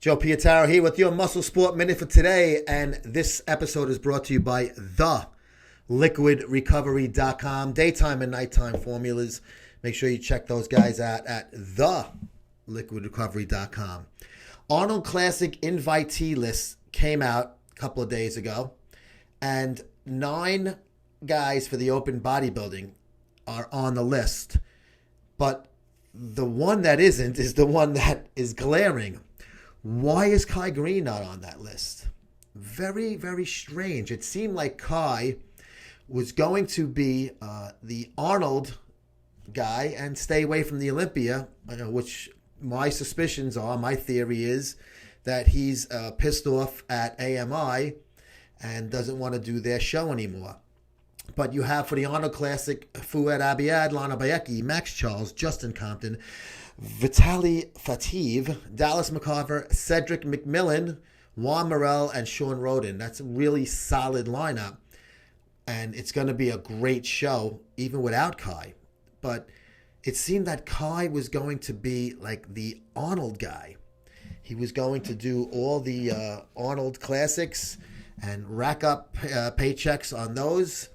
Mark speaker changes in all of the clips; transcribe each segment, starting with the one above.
Speaker 1: Joe Piataro here with your Muscle Sport Minute for today, and this episode is brought to you by theliquidrecovery.com. Daytime and nighttime formulas. Make sure you check those guys out at theliquidrecovery.com. Arnold Classic Invitee list came out a couple of days ago, and 9 guys for the open bodybuilding are on the list, but the one that isn't is the one that is glaring. Why is Kai Greene not on that list? Very, very strange. It seemed like Kai was going to be the Arnold guy and stay away from the Olympia, which my suspicions are, my theory is that he's pissed off at AMI and doesn't want to do their show anymore. But you have for the Arnold Classic, Fouad Abiad, Lana Bayeki, Max Charles, Justin Compton, Vitaly Fativ, Dallas McCarver, Cedric McMillan, Juan Morel, and Sean Roden. That's a really solid lineup. And it's going to be a great show, even without Kai. But it seemed that Kai was going to be like the Arnold guy. He was going to do all the Arnold Classics and rack up paychecks on those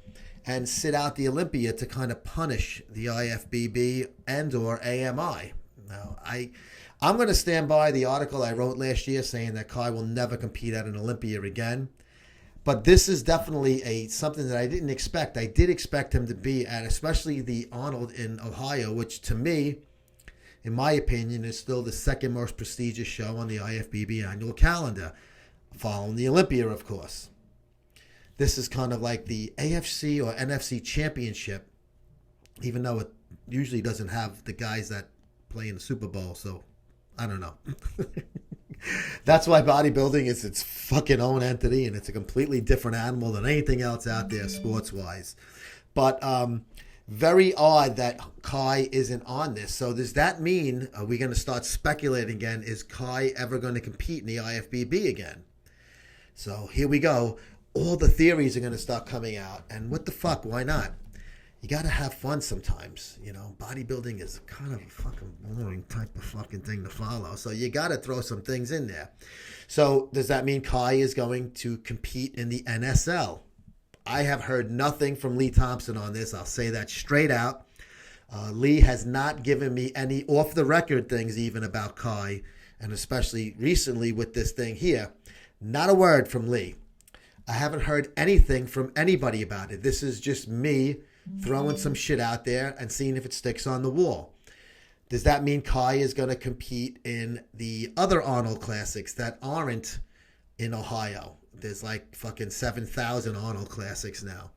Speaker 1: and sit out the Olympia to kind of punish the IFBB and or AMI. Now, I'm going to stand by the article I wrote last year saying that Kai will never compete at an Olympia again. But this is definitely something that I didn't expect. I did expect him to be at, especially the Arnold in Ohio, which to me, in my opinion, is still the second most prestigious show on the IFBB annual calendar, following the Olympia, of course. This is kind of like the AFC or NFC championship, even though it usually doesn't have the guys that play in the Super Bowl, so I don't know. That's why bodybuilding is its fucking own entity, and it's a completely different animal than anything else out there sports-wise. But very odd that Kai isn't on this. So does that mean, are we going to start speculating again, is Kai ever going to compete in the IFBB again? So here we go. All the theories are going to start coming out. And what the fuck, why not? You got to have fun sometimes. You know, bodybuilding is kind of a fucking boring type of fucking thing to follow. So you got to throw some things in there. So does that mean Kai is going to compete in the NSL? I have heard nothing from Lee Thompson on this. I'll say that straight out. Lee has not given me any off-the-record things even about Kai, and especially recently with this thing here. Not a word from Lee. I haven't heard anything from anybody about it. This is just me throwing some shit out there and seeing if it sticks on the wall. Does that mean Kai is going to compete in the other Arnold Classics that aren't in Ohio? There's like fucking 7,000 Arnold Classics now.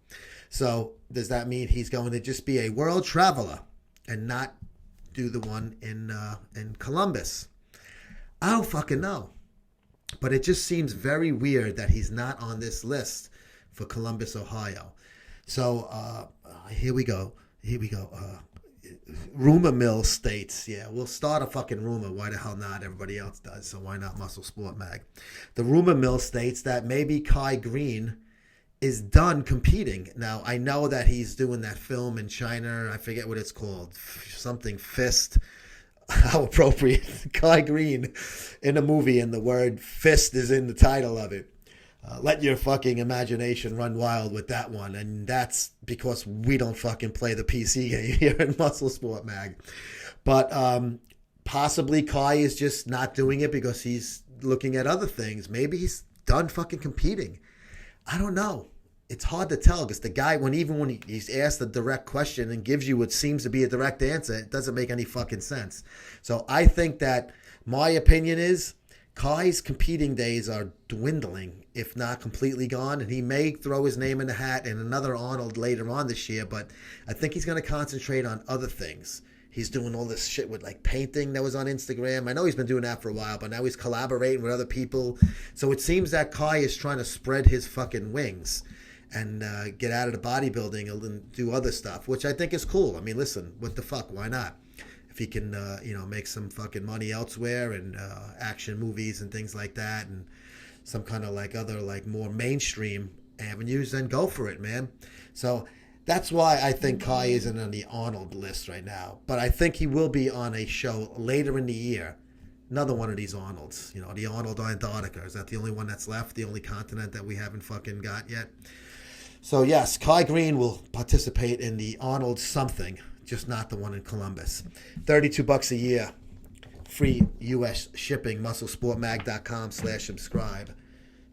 Speaker 1: So does that mean he's going to just be a world traveler and not do the one in Columbus? I don't fucking know. But it just seems very weird that he's not on this list for Columbus, Ohio. So here we go. Rumor mill states, yeah, we'll start a fucking rumor. Why the hell not? Everybody else does, so why not Muscle Sport Mag? The rumor mill states that maybe Kai Greene is done competing. Now, I know that he's doing that film in China. I forget what it's called. Something Fist. How appropriate. Kai Greene in a movie and the word fist is in the title of it. Let your fucking imagination run wild with that one. And that's because we don't fucking play the PC game here in Muscle Sport Mag. But possibly Kai is just not doing it because he's looking at other things. Maybe he's done fucking competing. I don't know. It's hard to tell because the guy, when he's asked a direct question and gives you what seems to be a direct answer, it doesn't make any fucking sense. So I think that my opinion is Kai's competing days are dwindling, if not completely gone, and he may throw his name in the hat in another Arnold later on this year, but I think he's going to concentrate on other things. He's doing all this shit with like painting that was on Instagram. I know he's been doing that for a while, but now he's collaborating with other people. So it seems that Kai is trying to spread his fucking wings and get out of the bodybuilding and do other stuff, which I think is cool. I mean, listen, what the fuck? Why not? If he can, make some fucking money elsewhere and action movies and things like that and some kind of like other like more mainstream avenues, then go for it, man. So that's why I think Kai isn't on the Arnold list right now. But I think he will be on a show later in the year another one of these Arnolds. The Arnold Antarctica. Is that the only one that's left? The only continent that we haven't fucking got yet? So yes, Kai Greene will participate in the Arnold something, just not the one in Columbus. $32 a year. Free U.S. shipping. MuscleSportMag.com/subscribe.